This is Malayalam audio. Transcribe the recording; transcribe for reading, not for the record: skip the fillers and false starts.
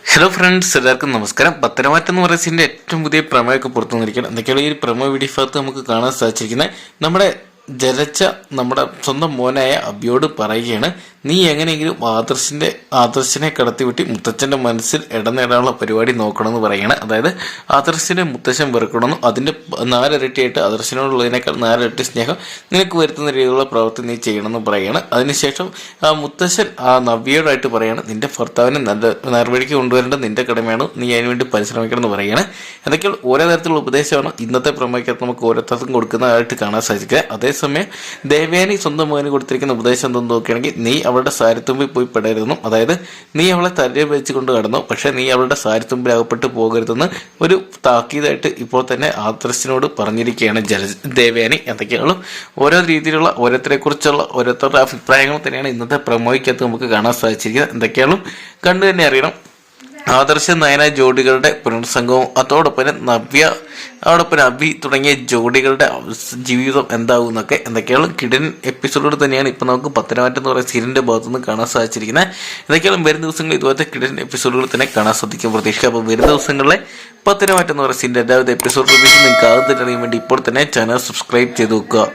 ഹലോ ഫ്രണ്ട്സ്, എല്ലാവർക്കും നമസ്കാരം. പത്തനംതിട്ട എന്ന് പറയുന്ന സീൻ്റെ ഏറ്റവും പുതിയ പ്രമേയൊക്കെ പുറത്തു വന്നിരിക്കണം. എന്തൊക്കെയാണ് ഈ പ്രമോ വീഡിയോ ഭാഗത്ത് നമുക്ക് കാണാൻ സാധിച്ചിരിക്കുന്നത്? നമ്മുടെ ജലജ നമ്മുടെ സ്വന്തം മോനായ അബിയോട് പറയുകയാണ്, നീ എങ്ങനെയെങ്കിലും ആദർശിനെ കടത്തിവിട്ടി മുത്തച്ഛൻ്റെ മനസ്സിൽ ഇടം നേടാനുള്ള പരിപാടി നോക്കണമെന്ന് പറയുകയാണ്. അതായത് ആദർശിനെ മുത്തച്ഛൻ വെറുക്കണമെന്നും അതിൻ്റെ 4 ഇരട്ടിയായിട്ട് ആദർശിനോടുള്ളതിനേക്കാൾ 4 ഇരട്ടി സ്നേഹം നിനക്ക് വരുത്തുന്ന രീതിയിലുള്ള പ്രവൃത്തി നീ ചെയ്യണമെന്ന് പറയുകയാണ്. അതിനുശേഷം മുത്തച്ഛൻ നവ്യയോടായിട്ട് പറയുകയാണ്, നിന്റെ ഭർത്താവിനെ നല്ല നേർവഴിക്ക് കൊണ്ടുവരേണ്ടത് നിന്റെ കടമയാണ്, നീ അതിനുവേണ്ടി പരിശ്രമിക്കണം എന്ന് പറയുകയാണ്. എന്തൊക്കെയാണ് ഓരോ തരത്തിലുള്ള ഉപദേശമാണ് ഇന്നത്തെ പ്രമേയക്കകത്ത് നമുക്ക് ഓരോരുത്തർക്കും കൊടുക്കുന്നതായിട്ട് കാണാൻ സാധിക്കുക. അതേസമയം ദേവയാനി സ്വന്തം മകന് കൊടുത്തിരിക്കുന്ന ഉപദേശം എന്തെന്ന് നോക്കുകയാണെങ്കിൽ, നീ അവളുടെ സാരിത്തുമ്പിൽ പോയി പെടരുതെന്നും, അതായത് നീ അവളെ തലയിൽ വെച്ചുകൊണ്ട് കടന്നു, പക്ഷെ നീ അവളുടെ സാരിത്തുമ്പിൽ അകപ്പെട്ട് പോകരുതെന്ന് ഒരു താക്കീതായിട്ട് ഇപ്പോൾ തന്നെ ആദർശിനോട് പറഞ്ഞിരിക്കുകയാണ് ദേവയാനി. എന്തൊക്കെയാണ് ഓരോ രീതിയിലുള്ള ഓരോരുത്തരെ കുറിച്ചുള്ള ഓരോരുത്തരുടെ അഭിപ്രായങ്ങൾ തന്നെയാണ് ഇന്നത്തെ പ്രമോയ്ക്കകത്ത് നമുക്ക് കാണാൻ സാധിച്ചിരിക്കുന്നത്. എന്തൊക്കെയാണ് കണ്ടു തന്നെ അറിയണം. ആദർശ നയന ജോഡികളുടെ പുനർസംഗവും അതോടൊപ്പം അബി തുടങ്ങിയ ജോഡികളുടെ ജീവിതം എന്താവും എന്നൊക്കെ എന്തൊക്കെയാണ് കിടൻ എപ്പിസോഡുകൾ തന്നെയാണ് ഇപ്പം നമുക്ക് പത്തനംതിട്ട എന്ന് പറയുന്ന സീരിയലിൻ്റെ ഭാഗത്തുനിന്ന് കാണാൻ സാധിച്ചിരിക്കുന്നത്. എന്തൊക്കെയാണ് വരുന്ന ദിവസങ്ങളിൽ ഇതുപോലത്തെ കിടൻ എപ്പിസോഡുകൾ തന്നെ കാണാൻ സാധിക്കും പ്രതീക്ഷിക്കുക. അപ്പോൾ വരുന്ന ദിവസങ്ങളിലെ പത്തനംതിട്ട എന്ന് പറയുന്ന സീരിയലിൻ്റെ എല്ലാവിധ എപ്പിസോഡ് റിവ്യൂസ് നിങ്ങൾക്ക് ആദ്യം തന്നെ അറിയാൻ വേണ്ടി ഇപ്പോൾ തന്നെ ചാനൽ സബ്സ്ക്രൈബ് ചെയ്ത് വെക്കുക.